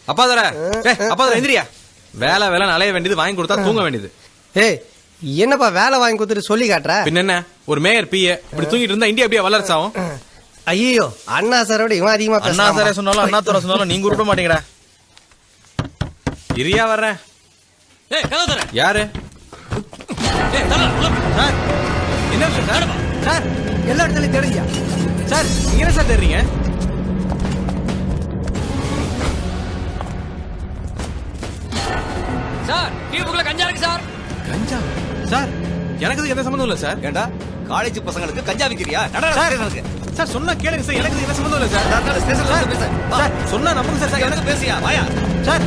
அப்பாதர எந்திரியா. வேலை அலைய வேண்டியது, வாங்கி கொடுத்தா தூங்க வேண்டியது. ஏய் என்னப்பா வேலை வாங்கி கொடுத்துட்டு சொல்லி காட்டுற? பின்ன என்ன, ஒரு மேயர் பிஏ இப்படி தூங்கிட்டு இருந்தா இந்தியா அப்படியே வளர்ச்சி ஆகும். ஐயோ அண்ணா சாரோட இவன் அதிகமா அண்ணா சாரே சொன்னாலும் அண்ணா துறை சொன்னாலும் நீங்க உருப்ப மாட்டீங்கடா. இரியா வர்றேன். யாரு சார்? என்ன சார்? சார் எல்லா இடத்துலயும் தேடுங்க சார். நீங்க என்ன சார் தேடுறீங்க? சார் டீப்புக்குள்ள கஞ்சா இருக்கு சார். கஞ்சா? சார் எனக்கு எந்த சம்பந்தம் இல்ல சார். ஏண்டா காலேஜ் பசங்களுக்கு கஞ்சா விக்கிறியா? சார் சொன்னா கேளுங்க சார், எனக்கு எந்த சம்பந்தம் இல்ல சார். சார் சொன்னா நம்புங்க சார். எனக்கு பேசியா வாயா சார்.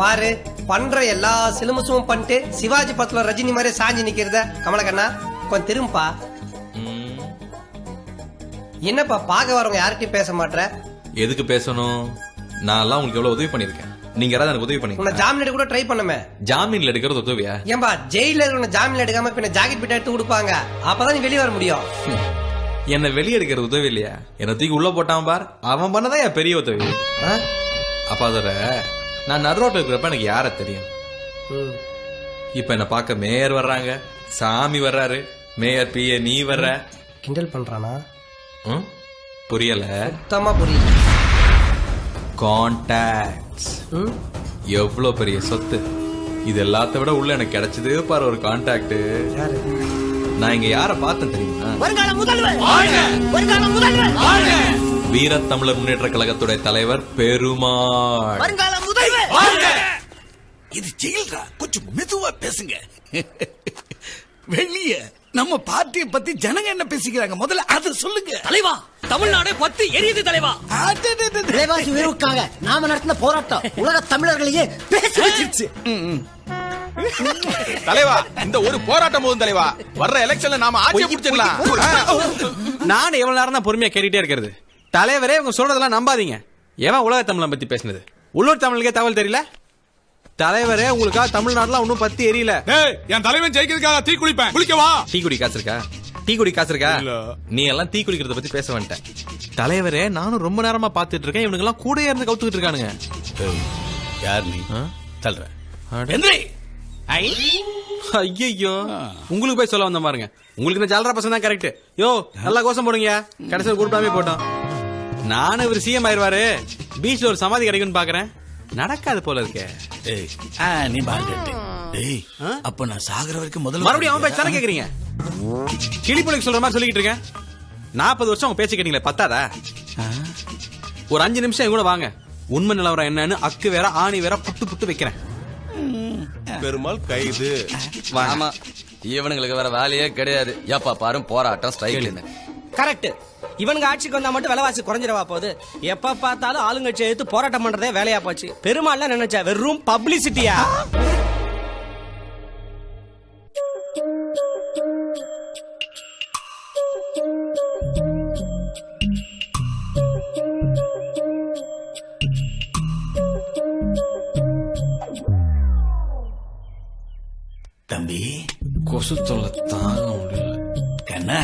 பாரு பண்ற எல்லா சிலுமசும் பண்ணிட்டு சிவாஜி படத்துல ரஜினி மாதிரி சாஞ்சி நிக்கிறத. கமலக்கண்ணா கொஞ்சம் திரும்பா. என்னப்பா பாக்க வரவங்க யார்கிட்டயும் பேச மாட்டற? எதுக்கு பேசணும்? நான் எல்லாம் உங்களுக்கு எவ்வளவு உதவி பண்ணிருக்கேன். நீங்க யாராவது எனக்கு உதவி பண்ணீங்க? உன்னை ஜாமீன் எடுக்க கூட ட்ரை பண்ணுமே. ஜாமீன்ல எடுக்கிறது உதவியா? ஏன்பா ஜெயில இருக்கிற ஜாமீன் எடுக்காம பின்ன ஜாக்கெட் பிட்ட எடுத்து கொடுப்பாங்க, அப்பதான் நீ வெளியே வர முடியும். என்ன வெளியே எடுக்கிறது உதவி இல்லையா? என்ன தூக்கி உள்ள போட்டான் பார், அவன் பண்ணதான் என் பெரிய உதவி. அப்ப அதோட நான் நடுரோட்டில் இருக்கிறப்ப எனக்கு யார தெரியும்? இப்ப என்ன பார்க்க மேயர் வர்றாங்க, சாமி வர்றாரு, மேயர் பிஏ நீ வர்ற. கிண்டல் பண்றானா? புரியல? சுத்தமா புரியல. கான்டாக்ட்ஸ் எவ்வளவு பெரிய சொத்து. இது எல்லாத்த விட உள்ள எனக்கு கிடைச்சது பாரு ஒரு கான்டாக்ட். நான் இங்க யார பார்த்தேன் தெரியுமா? வீர தமிழர் முன்னேற்ற கழகத்துடைய தலைவர் பெருமாள். இது ஜெயில்ரா, கொஞ்சம் மெதுவா பேசுங்க. வெளிய நம்ம பார்ட்டியை பத்தி ஜனங்க என்ன பேசிக்கிறாங்க முதல்ல அது சொல்லுங்க. தலைவா தமிழ்நாடு பத்தி எரியுது தலைவா. விலைவாசி உயர்வுக்காக நாம நடத்தின போராட்டம் உலக தமிழர்களையே பேச வச்சிருச்சு. தலைவா இந்த ஒரு போராட்டம் போதும் தலைவா. வர்ற எலெக்ஷன்ல நாம ஆட்சியை பிடிச்சிடலாம். நான் எவ்வளவு நேரம் தான் பொறுமையா கேட்டுட்டே இருக்கிறது? தலைவரே உங்க சொல்றதெல்லாம் நம்பாதீங்க. எவன் உலக தமிழை பத்தி பேசினது? உள்ளூர் தமிழுக்கே தகவல் தெரியல. தலைவரே உங்களுக்காக தமிழ்நாடுல ஒன்னும் பத்தி எரியல. என் தலைவன் ஜெயிக்கிறதுக்காக தீ குளிப்பேன். குளிக்கவா? டீ குடி காசு இருக்கா? டீ குடி காசு இருக்கா? நீ எல்லாம் டீ குடிக்கிறத பத்தி பேச வேண்டாம். தலைவரே நானும் ரொம்ப நேரமா பாத்துட்டு இருக்கேன். இவனுக்கு எல்லாம் கூட இருந்து கவுத்துக்கிட்டு இருக்கானுங்க. யார் நீ? தல்ற ஐயோ உங்களுக்கு போய் சொல்ல வந்த பாருங்க. உங்களுக்கு இந்த ஜாலரா பசங்க தான் கரெக்ட். யோ நல்லா கோஷம் போடுங்க. கடைசியில் கூப்பிடாமே போட்டோம். நானும் இவர் சிஎம் ஆயிருவாரு, பீச்ல ஒரு சமாதி கிடைக்கும்னு பாக்குறேன். நடக்காது போல இருக்கே. நீ பாருங்க. அப்ப நான் சாகர வரைக்கும் முதல்ல மறுபடியும் அவன் பேச்சு தானே கேக்குறீங்க? கிளிப்புலிக்கு சொல்ற மாதிரி சொல்லிக்கிட்டு இருக்கேன். 40 வருஷம் அவங்க பேச்சு கேட்டீங்களே பத்தாதா? ஒரு 5 நிமிஷம் என் கூட வாங்க. உண்மை நிலவரம் என்னன்னு அக்கு வேற ஆணி வேற புட்டு புட்டு வைக்கிறேன். பெருமாள் கைது. ஆமா இவனுங்களுக்கு வேற வேலையே கிடையாது. எப்ப பாரு போராட்டம் ஸ்ட்ரைக். கரெக்ட். இவனுங்க ஆட்சிக்கு வந்தா மட்டும் விலைவாசி குறைஞ்சிடவா போகுது? எப்ப பார்த்தாலும் ஆளுங்கட்சி எடுத்து போராட்டம் பண்றதே வேலையா போச்சு. பெருமாள் நினைச்சா வெறும் பப்ளிசிட்டியா? தம்பி கொசு தொல்லை தாங்க முடியல. கண்ணா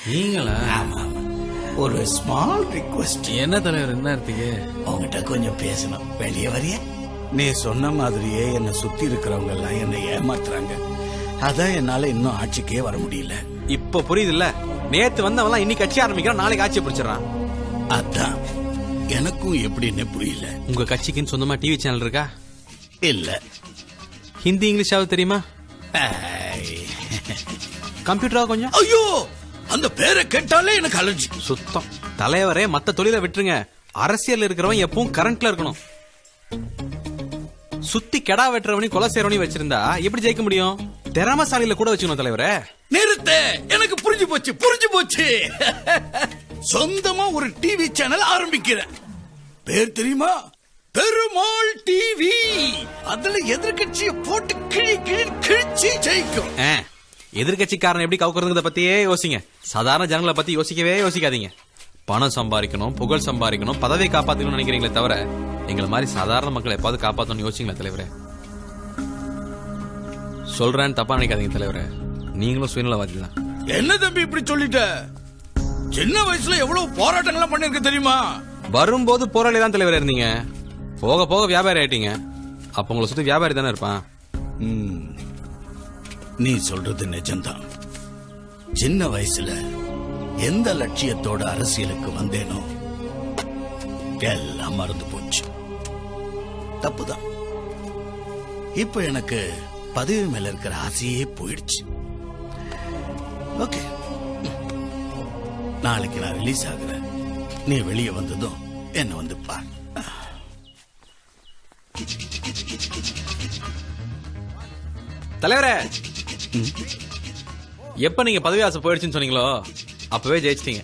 நீங்களா? ஒரு ஸ்மால் ரிக்வெஸ்ட். என்ன தலைவர் என்ன இடத்துக்கு? உங்ககிட்ட கொஞ்சம் பேசணும். வெளியே வரிய? நீ சொன்ன மாதிரியே என்ன சுத்தி இருக்கிறவங்க எல்லாம் என்னை ஏமாத்துறாங்க. அதான் என்னால இன்னும் ஆட்சிக்கே வர முடியல. இப்ப புரியுது இல்ல? நேத்து வந்தவன் இன்னைக்கு கட்சி ஆரம்பிக்கிறான், நாளைக்கு ஆட்சி பிடிச்சிடறான். அதான் எனக்கும் எப்படின்னு புரியல. உங்க கட்சிக்குன்னு சொந்தமா டிவி சேனல் இருக்கா? இல்ல. ஹிந்தி இங்கிலீஷாவது தெரியுமா? கம்ப்யூட்டரா கொஞ்சம்? ஐயோ அந்த பேரை கேட்டாலே எனக்கு அலர்ஜி. சுத்தம். தலைவரே மத்த தொழிலை விட்டுருங்க. அரசியல் இருக்கிறவன் எப்பவும் கரண்ட்ல இருக்கணும். சுத்தி கெடா வெட்டுறவனையும் கொலை செய்யறவனையும் வச்சிருந்தா எப்படி ஜெயிக்க முடியும்? திறமசாலியில கூட வச்சுக்கணும் தலைவரே. நிறுத்த. எனக்கு புரிஞ்சு போச்சு. சொந்தமா ஒரு டிவி சேனல் ஆரம்பிக்கிறேன். பேர் தெரியுமா? பெருமாள் டிவி. அதுல எதிர்கட்சியை போட்டு கிழிச்சு ஜெயிக்கும். எதிர்கட்சிக்காரன் எப்படி கவுக்குறதுங்கிறத பத்தியே யோசிங்க. சாதாரண ஜனங்களை பத்தி யோசிக்கவே யோசிக்காதீங்க. பணம் சம்பாதிக்கணும், புகழ் சம்பாதிக்கணும், பதவியை காப்பாத்திக்கணும்னு நினைக்கிறீங்களே தவிர எங்களை மாதிரி சாதாரண மக்களை எப்பாவது காப்பாற்றணும்னு யோசிங்களா தலைவரே? சொல்றேன்னு தப்பா நினைக்காதீங்க தலைவரே, நீங்களும் சுயநலவாதி தான். என்ன தம்பி இப்படி சொல்லிட்ட? சின்ன வயசுல எவ்வளவு போராட்டங்கள்லாம் பண்ணிருக்க தெரியுமா? வரும்போது போராளி தான் தலைவரே இருந்தீங்க, போக போக வியாபாரி ஆயிட்டீங்க. அப்ப உங்களை சுத்தி வியாபாரி தானே இருப்பான். நீ சொல்றது நிஜம்தான். சின்ன வயசுல எந்த லட்சியத்தோட அரசியலுக்கு வந்தேனோ எல்லாம் மறந்து போச்சு. தப்புதான். இப்ப எனக்கு பதவி மேல இருக்கிற ஆசையே போயிடுச்சு. ஓகே, நாளைக்கு நான் ரிலீஸ் ஆகுறேன். நீ வெளியே வந்ததும் என்ன வந்து பார். தலைவரே, எப்ப நீங்க பதவி ஆசை போயிடுச்சுன்னு சொன்னீங்களோ அப்பவே ஜெயிச்சிட்டீங்க.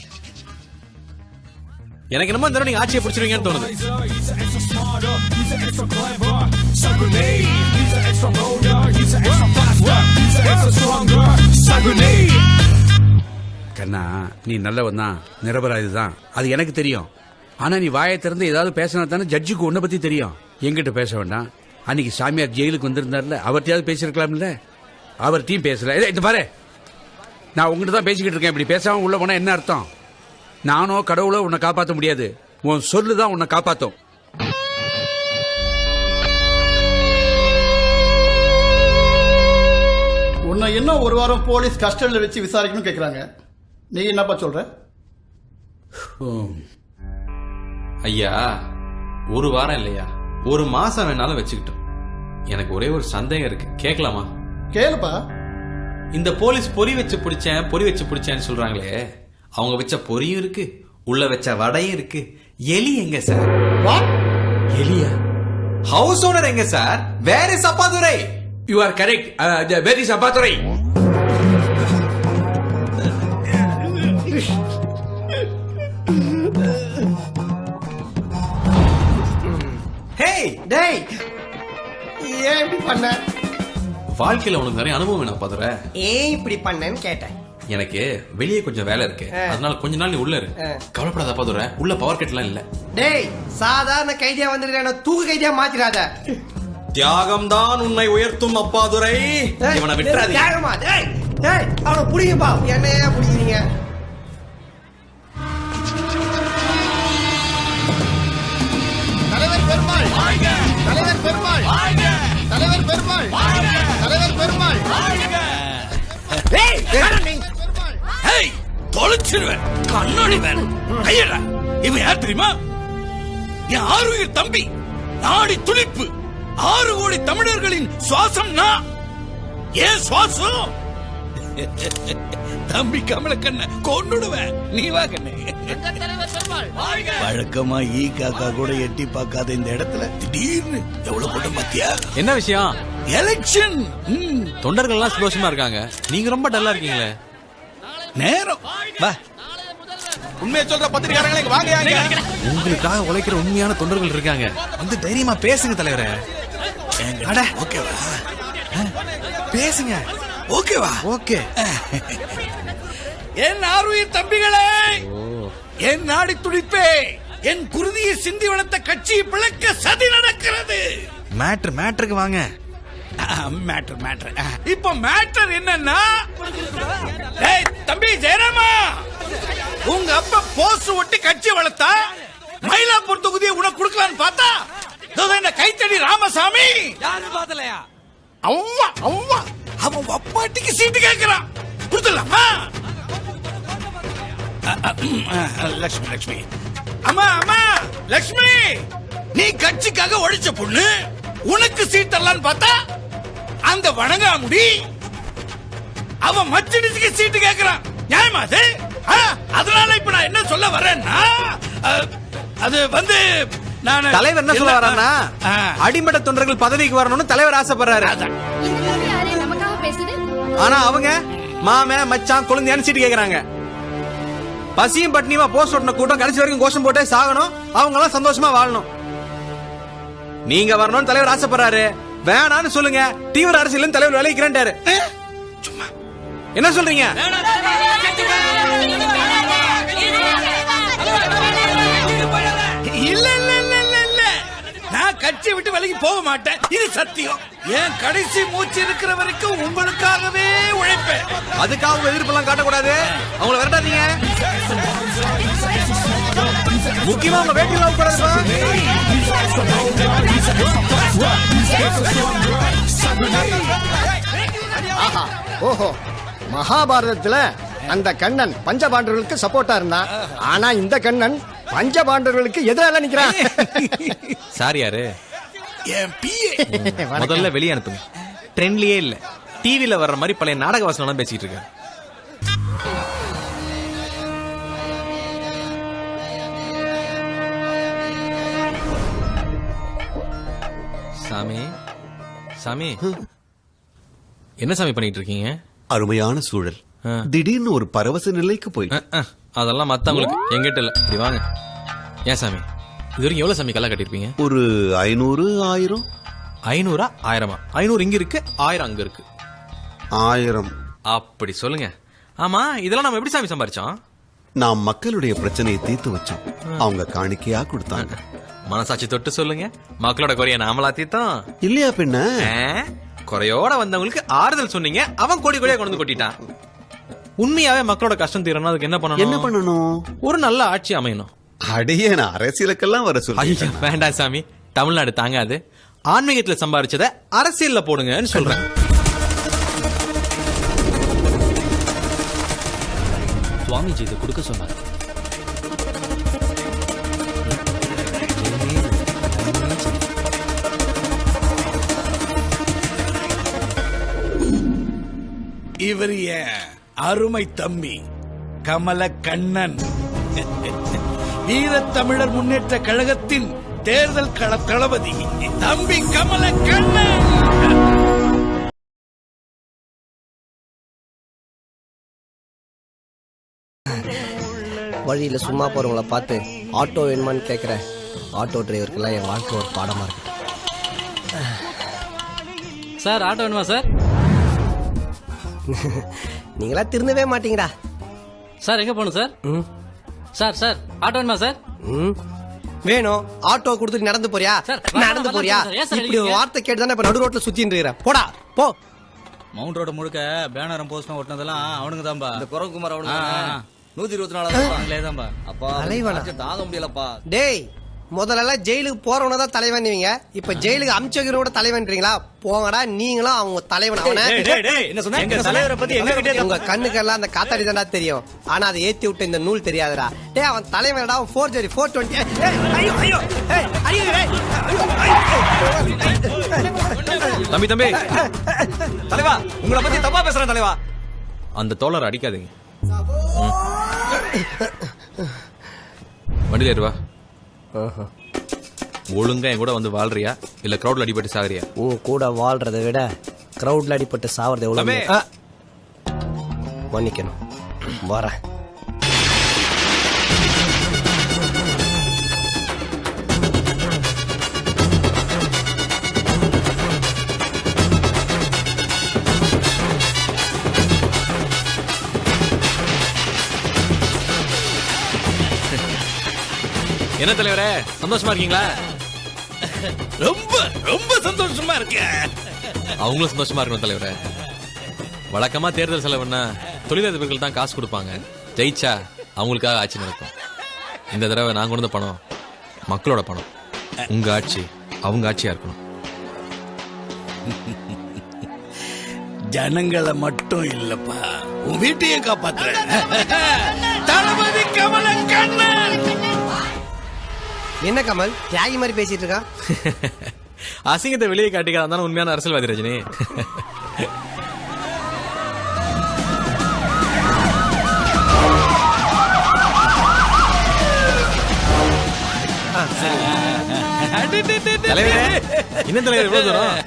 எனக்கு என்னமோ இந்த தடவை நீங்க ஆட்சியை பிடிச்சிருவீங்கன்னு தோணுது. கண்ணா, நீ நல்லவன் தான், நிரபராதி தான், அது எனக்கு தெரியும். ஆனா நீ வாயை திறந்து ஏதாவது பேசினா தானே ஜட்ஜுக்கு உன்னை பத்தி தெரியும். எங்கிட்ட பேச வேண்டாம். அன்னைக்கு சாமியார் ஜெயிலுக்கு வந்திருந்தார்ல, அவர்கிட்டயாவது பேசிருக்கலாம்ல. அவர்கிட்டயும் பேசல. இந்த பாரு, நான் உங்ககிட்ட தான் பேசிக்கிட்டு இருக்கேன். இப்படி பேசாம உள்ள போனா என்ன அர்த்தம்? நானோ கடவுளோ உன்னை காப்பாற்ற முடியாது. உன் சொல்லுதான் உன்னை காப்பாத்தும். உன்னை இன்னும் ஒரு வாரம் போலீஸ் கஸ்டடியில் வச்சு விசாரிக்கணும்னு கேட்குறாங்க. நீ என்னப்பா சொல்ற? ஐயா, ஒரு வாரம் இல்லையா, ஒரு மாசம் வேணாலும் வச்சுக்கிட்டோம். எனக்கு ஒரே ஒரு சந்தேகம் இருக்கு, கேட்கலாமா? கேளுப்பா. இந்த போலீஸ் பொறி வச்சு பிடிச்சேன்னு சொல்றாங்களே, அவங்க வச்ச பொரியும் இருக்கு, உள்ள வச்ச வடையும் இருக்கு. எலி எங்க சார்? எலியா? ஹவுஸ் ஓனர் எங்க சார்? வேற சப்பாதுரை. You are correct. வெரி சப்பாத்துறை. ஹேய் டேய், ஏன் இப்படி பண்ண? வாழ்க்கையில உனக்கு நிறைய அனுபவம் வேணும் பாதுரை. ஏன் இப்படி பண்ணேன்னு கேட்டேன். எனக்கு வெளியே கொஞ்சம் வேலை இருக்கு, அதனால கொஞ்ச நாள் நீ உள்ள இரு. கவலைப்படாத பாதுரை, உள்ள பவர் கட்லாம் இல்ல. டேய், சாதாரண கைதியா வந்துருக்க, தூக்கு கைதியா மாத்திராத. தியாகம் தான் உன்னை உயர்த்தும் அப்பாதுரை. இவனை விட்டுறாதீங்க. தியாகமா? டேய் டேய், அவனை புடிங்கப்பா. என்னையா புடிக்கிறீங்க? தலைவர் பெருமாள், தலைவர் பெருமாள், தலைவர் பெருமாள், தலைவர் பெருமாள். ஏய், தொலைச்சிருவேன். கண்ணாடி வேணும். கையடா. இவன் யார் தெரியுமா? என் ஆறுயிர் தம்பி, நாடி துடிப்பு, 6 கோடி தமிழர்களின் சுவாசம் நான். ஏன் சுவாசம்? தம்பி கமலக்கண்ண கொன்னுடுவேன். நீ வா கண்ணே. வழக்கமா ஈ காக்கா கூட எட்டி பார்க்காத இந்த இடத்துல திடீர்னு எவ்வளவு கூட்டம் பாத்தியா? என்ன விஷயம்? எலெக்ஷன். தொண்டர்கள் எல்லாம் சந்தோஷமா இருக்காங்க, நீங்க ரொம்ப டல்லா இருக்கீங்களே. நேரம் வா. உண்மையை சொல்ற பத்திரிகாரங்களே வாங்க. உங்களுக்காக உழைக்கிற உண்மையான தொண்டர்கள் இருக்காங்க, வந்து தைரியமா பேசுங்க தலைவரே. ஓகேவா? பேசுங்க. ஓகேவா? ஓகே. என் ஆறுயிர் தம்பிகளே, என் நாடி துடிப்பே, என் குருதியை சிந்தி வளர்த்த கட்சியை பிளக்க சதி நடக்கிறது. மேட்டருக்கு வாங்க. மேட்டர் இப்ப மேட்டர் என்னன்னா, ஏய் தம்பி ஜெயராமா, உங்க அப்பா போஸ்ட் ஒட்டி கட்சி வளர்த்தா மயிலாப்பூர் தொகுதியை உனக்கு கொடுக்கலான்னு பார்த்தா என்ன கைத்தடி ராமசாமி யாரு பாத்தலையா? அவ்வா அவ்வா அவன் அப்பாட்டிக்கு சீட்டு கேட்கிறான். கொடுத்துடலாமா? லட்சுமி அம்மா லட்சுமி, நீ கட்சிக்காக ஒழிச்ச பொண்ணு, உனக்கு சீட் தரலான்னு பார்த்தா அந்த வணங்காமுடி அவன் மச்சடிக்கு சீட்டு கேட்கிறான். நியாயமா அது? அதனால இப்ப நான் என்ன சொல்ல வரேன்னா, அது வந்து நான் தலைவர் என்ன சொல்ல வரானா, அடிமட்ட தொண்டர்கள் பதவிக்கு வரணும்னு தலைவர் ஆசைப்படுறாரு. ஆனா அவங்க மாமே மச்சான் குழந்தையான்னு சீட்டு கேக்குறாங்க. பசியும் பட்னியுமா போஸ்ட் ஓட்டின கூட்டம் கடைசி வரைக்கும் கோஷம் போட்டே சாகணும், அவங்க எல்லாம் சந்தோஷமா வாழணும். நீங்க வரணும்னு தலைவர் ஆசைப்படுறாரு, வேணான்னு சொல்லுங்க. தீவிர அரசியல் தலைவர் விளைவிக்கிறாரு. சும்மா என்ன சொல்றீங்க? இல்ல இல்ல இல்ல இல்ல இல்ல, நான் கட்சி விட்டு விலகி போக மாட்டேன், இது சத்தியம். என் கடைசி மூச்சு இருக்கிற வரைக்கும் உங்களுக்காகவே உழைப்பேன். அதுக்காக அவங்க எதிர்ப்பெல்லாம் காட்டக்கூடாது. அவங்கள விரட்டாதீங்க. முக்கியமா அவங்க வேட்டியெல்லாம் கூடாதுப்பா. ஆஹா, ஓஹோ, மகாபாரதத்துல அந்த கண்ணன் பஞ்சபாண்டவர்களுக்கு சப்போர்ட்டா இருந்தான். ஆனா இந்த கண்ணன் பஞ்சபாண்டவர்களுக்கு எதிராக நிக்கிறான். சார் யாரு? என் பிஏ. முதல்ல வெளியே அனுப்புங்க. ட்ரெண்ட்லயே இல்ல, டிவில வர்ற மாதிரி பழைய நாடக வாசனம் பேசிட்டு இருக்காரு. சாமி, சாமி, என்ன சாமி பண்ணிட்டு இருக்கீங்க? அருமையான சூழல். திடீர்னு ஒரு பரவச நிலைக்கு போய் அதெல்லாம் மத்தவங்களுக்கு, எங்கிட்ட இல்ல. இப்படி வாங்க. ஏன் சாமி, இது வரைக்கும் எவ்வளவு சாமி கல்லா கட்டிருப்பீங்க? ஒரு 500 1000. 500 1000? 500 இங்க இருக்கு, 1000 அங்க இருக்கு. 1000 அப்படி சொல்லுங்க. ஆமா, இதெல்லாம் நம்ம எப்படி சாமி சம்பாரிச்சோம்? நாம் மக்களுடைய பிரச்சனையை தீர்த்து வச்சோம். அவங்க காணிக்கையா கொடுத்தாங்க. மனசாட்சி தொட்டு சொல்லுங்க, மக்களோட குறைய நாமளா தீர்த்தோம் இல்லையா பின்ன? குறையோட வந்தவங்களுக்கு ஆறுதல் சொன்னீங்க, அவன் கோடி கோடியா கொண்டு கொட்டிட்டான். உண்மையாவே மக்களோட கஷ்டம் தீரணும், அதுக்கு என்ன பண்ணணும்? என்ன பண்ணணும்? ஒரு நல்ல ஆட்சி அமையணும். அடியே, நான் அரசியலுக்கெல்லாம் வர சொல்லி. ஐயா வேண்டாம் சாமி, தமிழ்நாடு தாங்காது. ஆன்மீகத்துல சம்பாரிச்சத அரசியல்ல போடுங்கன்னு சொல்றேன். சுவாமிஜி இது கொடுக்க சொன்னார். இவர் என் அருமை தம்பி கமல கண்ணன், வீரத்தமிழர் முன்னேற்ற கழகத்தின் தேர்தல் தளபதி தம்பி கமல கண்ணன். வழியில சும்மா போறவங்கள பார்த்து ஆட்டோ வேணுமான்னு கேட்கிற ஆட்டோ டிரைவருக்கெல்லாம் என் வாழ்க்கை ஒரு பாடமா இருக்கு. சார் ஆட்டோ வேணுமா சார்? நீங்களா திருந்தவே மாட்டீங்கடா. சார் எங்க போகணும் சார்? சார் சார் ஆட்டோ வேணுமா சார்? வேணும். ஆட்டோ கொடுத்துட்டு நடந்து போறியா? சார், நடந்து போறியா? சார், ஏன் சார் இப்படி ஒரு அடிக்கிறீங்க? வார்த்தை கேட்டு தானே இப்ப நடு ரோட்ல சுத்தின்னு இருக்கிற. போடா போ. மவுண்ட் ரோடு முழுக்க பேனரும் போஸ்டும் ஒட்டினதெல்லாம் அவனுங்க தான்பா. இந்த குரங்குமார் அவனுக்கு 124 தான்பா. அப்பா தலைவனா? தாங்க முடியலப்பா. டேய், முதல்ல ஜெயிலுக்கு போறவன தான் தலைவன் நீங்க. இப்ப ஜெயிலுக்கு அமிச்சகரோட தலைவன்றீங்களா? போங்கடா நீங்களும் அவங்க தலைவன். அவன தலைவரை பத்தி உங்க கண்ணுக்கெல்லாம் அந்த காத்தாடி தான்டா தெரியும். ஆனா அதை ஏத்தி விட்ட இந்த நூல் தெரியாதுடா. டேய், அவன் தலைவன்டா. அவன் 420 தம்பி தம்பி, தலைவா உங்களை பத்தி தப்பா பேசுறேன் தலைவா. அந்த தோழர் அடிக்காதீங்க. வண்டியில ஏறுவா. ஒழுங்கா என் கூட வந்து வாழ்றியா இல்ல கிரௌட்ல அடிபட்டு சாகுறியா? உன் கூட வாழ்றதை விட கிரௌட்ல அடிபட்டு சாவறது எவ்வளவு. மன்னிக்கணும், வரேன். என்ன தலைவரே, சந்தோஷமா இருக்கீங்களா? ரொம்ப ரொம்ப சந்தோஷமா இருக்கேன். அவங்களும் சந்தோஷமா இருக்கணும் தலைவரே. வழக்கமா தேர்தல் செலவுன்னா தொழிலதிபர்கள் தான் காசு கொடுப்பாங்க, ஜெயிச்சா அவங்களுக்காக ஆட்சி நடக்கும். இந்த தடவை நான் கொண்டு வந்த பணம் மக்களோட பணம். உங்க ஆட்சி அவங்க ஆட்சியா இருக்கணும். ஜனங்களை மட்டும் இல்லப்பா, உன் வீட்டையே காப்பாத்துறேன். தளபதி கமல கண்ணன். என்ன கமல் தியாகி மாதிரி பேசிட்டு இருக்கான்? அசிங்கத்தை வெளியே காட்டிக்காதான் உண்மையான அரசியல்வாதி ரஜினி. என்ன தலைவர் எவ்வளவு தூரம்?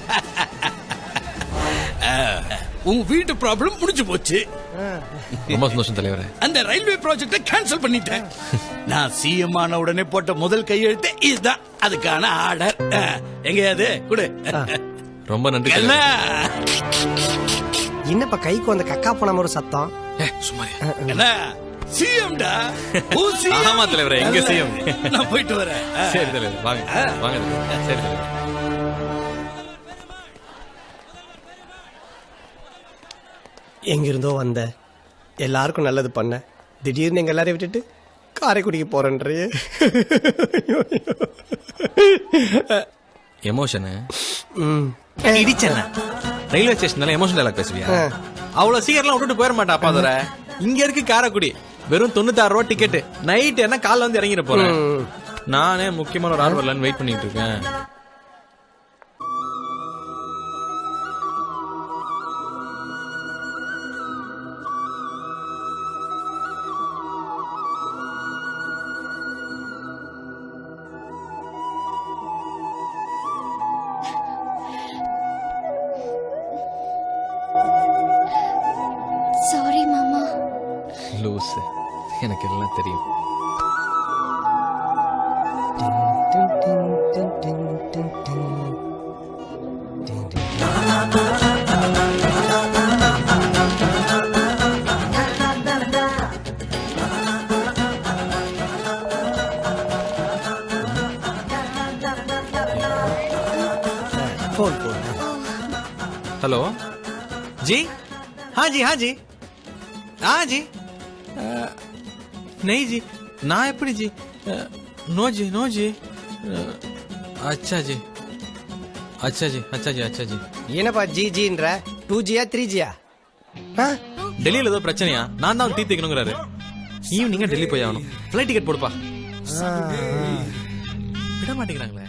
உன் வீட்டு ப்ராப்ளம் முடிஞ்சு போச்சு. ரொம்ப சந்தோஷம் தலைவரே. அந்த ரயில்வே ப்ராஜெக்ட கேன்சல் பண்ணிட்டேன். நான் சிஎம் ஆன உடனே போட்ட முதல் கையெழுத்து இதுதான். அதுக்கான ஆர்டர் எங்கேயாது கொடு. ரொம்ப நன்றி. என்னப்பா கைக்கு வந்த கக்கா போன ஒரு சத்தம்? சும்மா என்ன சிஎம்டா ஆமா தலைவரே, எங்க சிஎம். நான் போயிட்டு வரேன். சரி தலைவர், வாங்க வாங்க தலைவர். சரி தலைவர். எங்கிருந்தோ வந்த எல்லாருக்கும் நல்லது பண்ண, திடீர்னு எங்க எல்லாரையும் விட்டுட்டு காரைக்குடிக்கு போறேன்றியே. எமோஷனு இடிச்சன ரயில்வே ஸ்டேஷன்ல எமோஷனல் டைலாக் பேசுவியா? அவ்வளவு சீக்கிரம் விட்டுட்டு போயிட மாட்டா அப்பா தர. இங்க இருக்கு காரைக்குடி, வெறும் 96 ரூபா டிக்கெட். நைட் என்ன காலைல வந்து இறங்கிட போறேன். நானே முக்கியமான ஒரு ஆள் வரலன்னு வெயிட் பண்ணிட்டு இருக்கேன். சாரி மாமா. லூஸ், எனக்கு எல்லாம் தெரியும். हेलो जी, हाँ जी हाँ जी हाँ जी, नहीं जी, ना एपड़ी जी, नो जी नो जी, अच्छा जी अच्छा जी अच्छा जी अच्छा जी. என்னப்பா ஜிஜின்ற 2Gயா 3Gயா? டெல்லியில ஏதோ பிரச்சனையா? நான் தான் தீர்த்து வைக்கணுங்கிறாரு. ஈவினிங்கா டெல்லி போய் ஆகணும். ஃபிளைட் டிக்கெட் போடுப்பா. விட மாட்டேங்கிறாங்களே.